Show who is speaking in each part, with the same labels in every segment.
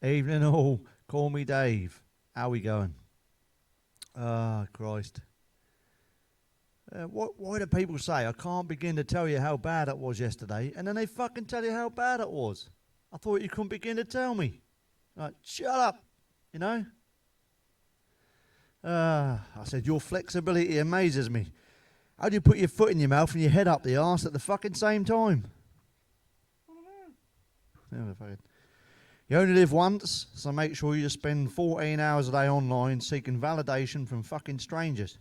Speaker 1: Evening all. Call me Dave. How we going? Ah, Christ. Why do people say I can't begin to tell you how bad it was yesterday, and then they fucking tell you how bad it was? I thought you couldn't begin to tell me. Like, shut up, you know? I said, your flexibility amazes me. How do you put your foot in your mouth and your head up the arse at the fucking same time? Yeah, fucking. You only live once, so make sure you spend 14 hours a day online seeking validation from fucking strangers.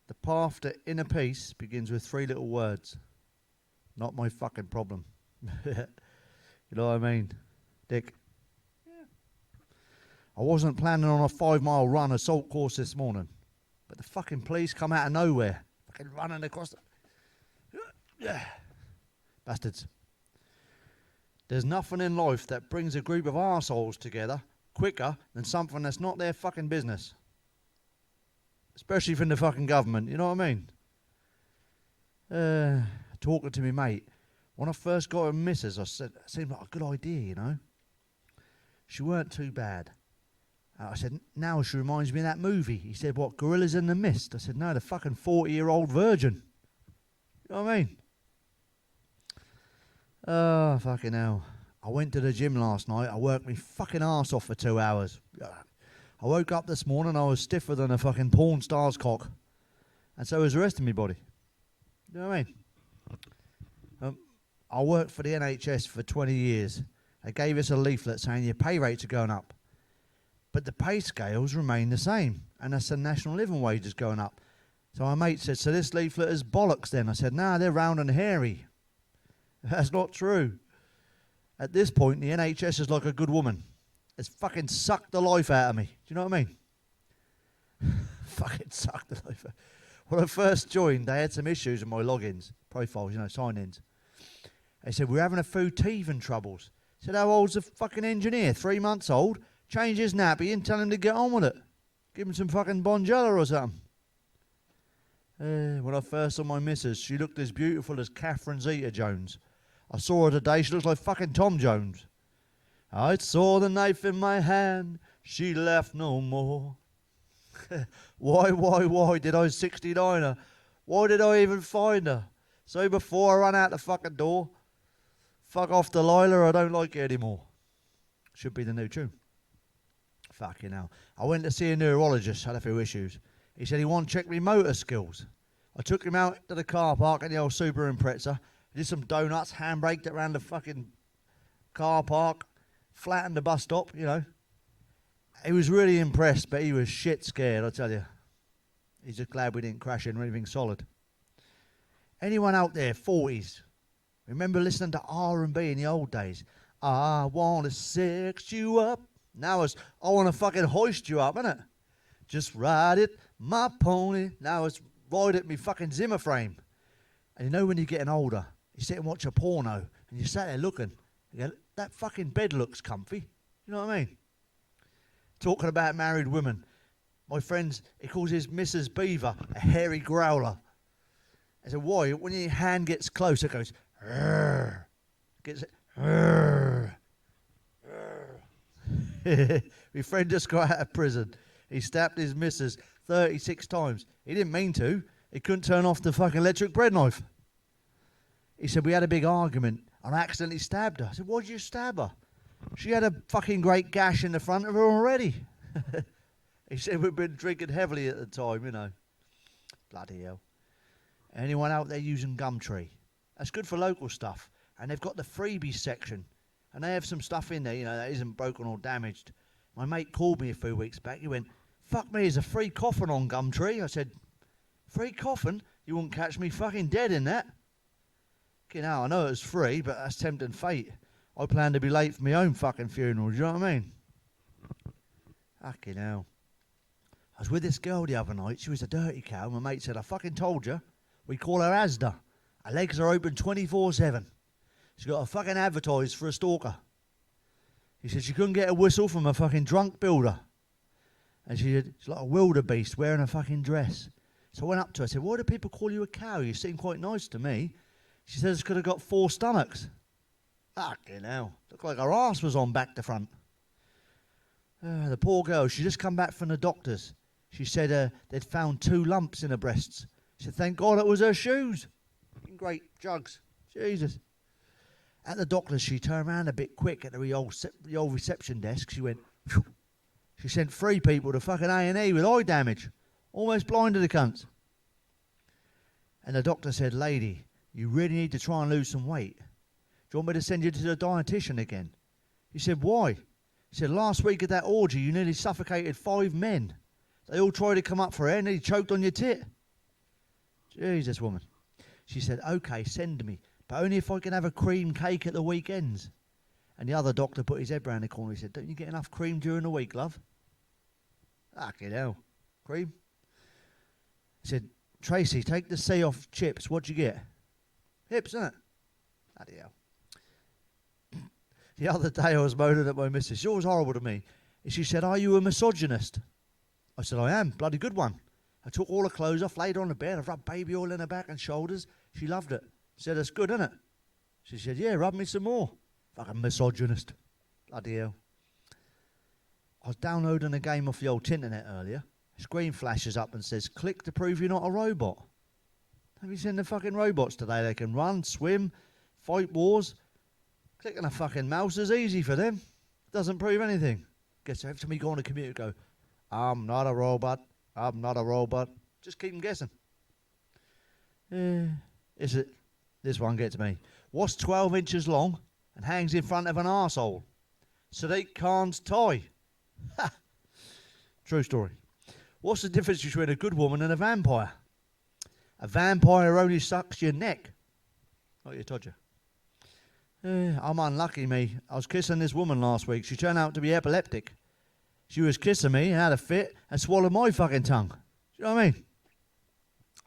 Speaker 1: The path to inner peace begins with 3 little words. Not my fucking problem. You know what I mean? Dick. Yeah. I wasn't planning on a 5-mile run assault course this morning, but the fucking police come out of nowhere. Fucking running across the... Yeah. Bastards. There's nothing in life that brings a group of arseholes together quicker than something that's not their fucking business. Especially from the fucking government, you know what I mean? Talking to me mate, when I first got her missus, I said, it seemed like a good idea, you know? She weren't too bad. I said, now she reminds me of that movie. He said, what, Gorillas in the Mist? I said, no, the fucking 40-year-old virgin. You know what I mean? Oh, fucking hell. I went to the gym last night. I worked me fucking arse off for 2 hours. I woke up this morning, I was stiffer than a fucking porn star's cock. And so was the rest of my body. You know what I mean? I worked for the NHS for 20 years. They gave us a leaflet saying your pay rates are going up. But the pay scales remain the same. And that's the national living wage is going up. So my mate said, so this leaflet is bollocks then? I said, nah, they're round and hairy. That's not true. At this point, the NHS is like a good woman. It's fucking sucked the life out of me. Do you know what I mean? Fucking sucked the life out. When I first joined, they had some issues with my logins, profiles, you know, sign-ins. They said, we're having a few teething troubles. I said, how old's the fucking engineer? 3 months old? Change his nappy and tell him to get on with it. Give him some fucking Bonjela or something. When I first saw my missus, she looked as beautiful as Catherine Zeta-Jones. I saw her today, she looks like fucking Tom Jones. I saw the knife in my hand, she left no more. Why did I 69 her? Why did I even find her? So before I run out the fucking door, fuck off Delilah, I don't like it anymore. Should be the new tune. Fucking hell. I went to see a neurologist, had a few issues. He said he wanted to check me motor skills. I took him out to the car park in the old Super Impreza, did some donuts, handbraked it around the fucking car park, flattened the bus stop, you know. He was really impressed, but he was shit scared, I tell you. He's just glad we didn't crash into anything solid. Anyone out there, 40s, remember listening to R&B in the old days? I want to sex you up. Now it's, I want to fucking hoist you up, innit? Just ride it, my pony. Now it's ride it, me fucking Zimmer frame. And you know when you're getting older, you sit and watch a porno, and you sat there looking, you go, that fucking bed looks comfy. You know what I mean? Talking about married women. My friends, he calls his Mrs. Beaver a hairy growler. I said, why? When your hand gets close, it goes, "Rrr." Gets "Rrr." Rrr. My friend just got out of prison. He stabbed his missus 36 times. He didn't mean to. He couldn't turn off the fucking electric bread knife. He said, we had a big argument and I accidentally stabbed her. I said, why'd you stab her? She had a fucking great gash in the front of her already. He said, we'd been drinking heavily at the time, you know. Bloody hell. Anyone out there using Gumtree? That's good for local stuff. And they've got the freebies section. And they have some stuff in there, you know, that isn't broken or damaged. My mate called me a few weeks back. He went, fuck me, there's a free coffin on Gumtree. I said, free coffin? You wouldn't catch me fucking dead in that. You know, I know it's free, but that's tempting fate. I plan to be late for my own fucking funeral, do you know what I mean? Fucking hell. I was with this girl the other night. She was a dirty cow. My mate said, I fucking told you. We call her Asda. Her legs are open 24/7. She's got a fucking advertised for a stalker. He said she couldn't get a whistle from a fucking drunk builder. And she's like a wildebeest wearing a fucking dress. So I went up to her. I said, why do people call you a cow? You seem quite nice to me. She says it's because I've got 4 stomachs. Fucking hell. Looked like her arse was on back to front. The poor girl, she just come back from the doctor's. She said they'd found 2 lumps in her breasts. She said, thank God it was her shoes. Great jugs. Jesus. At the doctor's, she turned around a bit quick at the old reception desk. She went, phew. She sent 3 people to fucking A&E with eye damage. Almost blinded the cunts. And the doctor said, lady, you really need to try and lose some weight. Do you want me to send you to the dietitian again? He said, why? He said, last week at that orgy, you nearly suffocated 5 men. They all tried to come up for air and he choked on your tit. Jesus, woman. She said, okay, send me, but only if I can have a cream cake at the weekends. And the other doctor put his head round the corner. He said, don't you get enough cream during the week, love? Fucking hell. Cream? He said, Tracy, take the C off chips. What'd you get? Hips, isn't it? Bloody hell. The other day I was moaning at my missus. She was horrible to me. She said, are you a misogynist? I said, I am. Bloody good one. I took all her clothes off, laid her on the bed. I rubbed baby oil in her back and shoulders. She loved it. Said, it's good, isn't it? She said, yeah, rub me some more. Fucking misogynist. Bloody hell. I was downloading a game off the old Tinternet earlier. Screen flashes up and says, click to prove you're not a robot. Have you seen the fucking robots today? They can run, swim, fight wars. Clicking a fucking mouse is easy for them. Doesn't prove anything. Guess every time you go on a computer, go, I'm not a robot. I'm not a robot. Just keep them guessing. Is it? This one gets me. What's 12 inches long and hangs in front of an arsehole? Sadiq Khan's toy. Ha! True story. What's the difference between a good woman and a vampire? A vampire only sucks your neck. Not your todger. I'm unlucky, me. I was kissing this woman last week. She turned out to be epileptic. She was kissing me, had a fit, and swallowed my fucking tongue. Do you know what I mean?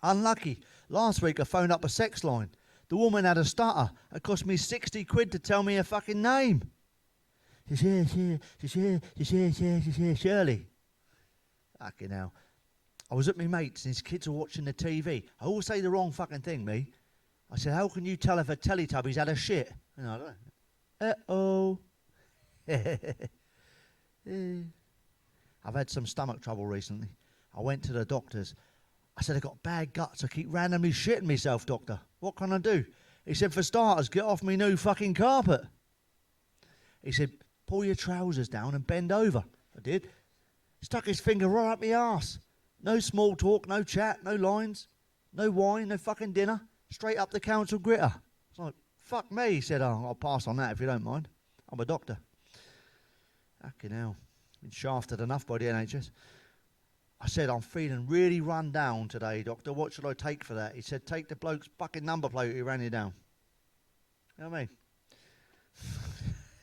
Speaker 1: Unlucky. Last week I phoned up a sex line. The woman had a stutter. It cost me 60 quid to tell me her fucking name. She's here, Shirley. Fucking hell. I was at my mate's and his kids were watching the TV. I always say the wrong fucking thing, me. I said, how can you tell if a Teletubby's had a shit? And I don't know. I've had some stomach trouble recently. I went to the doctor's. I said, I got bad guts. I keep randomly shitting myself, doctor. What can I do? He said, for starters, get off me new fucking carpet. He said, pull your trousers down and bend over. I did. Stuck his finger right up my arse. No small talk, no chat, no lines, no wine, no fucking dinner. Straight up the council gritter. It's like, fuck me. He said, oh, I'll pass on that if you don't mind. I'm a doctor. Fucking hell. Been shafted enough by the NHS. I said, I'm feeling really run down today, doctor. What should I take for that? He said, take the bloke's fucking number plate who ran you down. You know what I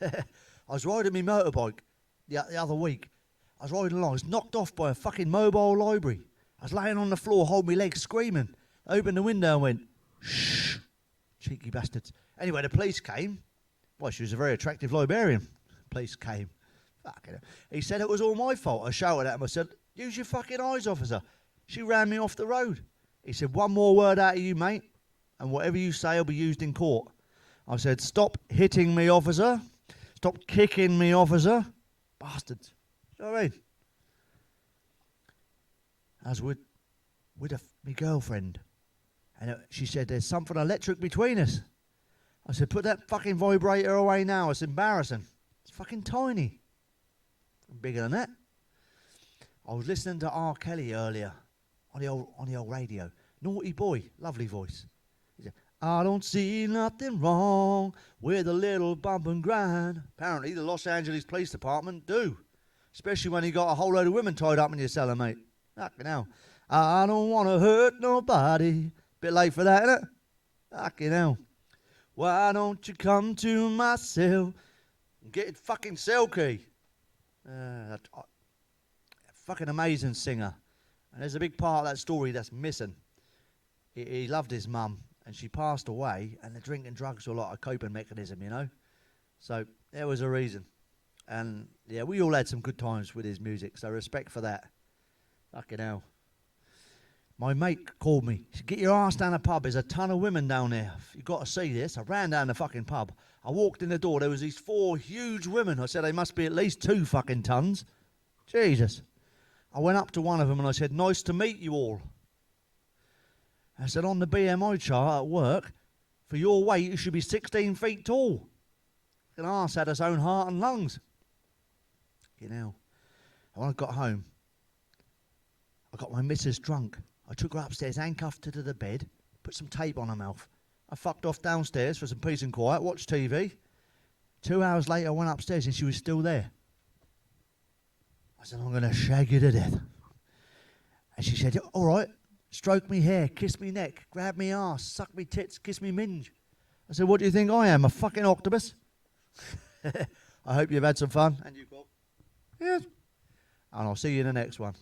Speaker 1: mean? I was riding my motorbike the other week. I was riding along. I was knocked off by a fucking mobile library. I was laying on the floor, holding my legs, screaming. I opened the window and went, shh, cheeky bastards. Anyway, the police came. Well, she was a very attractive librarian. Police came. Fucking hell. He said it was all my fault. I shouted at him. I said, use your fucking eyes, officer. She ran me off the road. He said, one more word out of you, mate, and whatever you say will be used in court. I said, stop hitting me, officer. Stop kicking me, officer. Bastards. You know what I mean? I was with my girlfriend, and she said, there's something electric between us. I said, put that fucking vibrator away now. It's embarrassing. It's fucking tiny. I'm bigger than that. I was listening to R. Kelly earlier on the old radio. Naughty boy, lovely voice. He said, I don't see nothing wrong with a little bump and grind. Apparently the Los Angeles Police Department do. Especially when you got a whole load of women tied up in your cellar, mate. Fucking hell. I don't want to hurt nobody. Bit late for that, innit? Fucking hell. Why don't you come to my cell and get your fucking cell key? Fucking amazing singer. And there's a big part of that story that's missing. He loved his mum, and she passed away, and the drink and drugs were like a coping mechanism, you know? So there was a reason. And yeah, we all had some good times with his music, so respect for that. Fucking hell. My mate called me. He said, get your ass down the pub. There's a ton of women down there. You've got to see this. I ran down the fucking pub. I walked in the door. There was these 4 huge women. I said, they must be at least 2 fucking tons. Jesus. I went up to one of them and I said, nice to meet you all. I said, on the BMI chart at work, for your weight, you should be 16 feet tall. An arse had its own heart and lungs. You know, when I got home, I got my missus drunk. I took her upstairs, handcuffed her to the bed, put some tape on her mouth. I fucked off downstairs for some peace and quiet, watched TV. 2 hours later, I went upstairs and she was still there. I said, I'm going to shag you to death. And she said, all right, stroke me hair, kiss me neck, grab me ass, suck me tits, kiss me minge. I said, what do you think I am, a fucking octopus? I hope you've had some fun. And you, Bob. Yes. And I'll see you in the next one.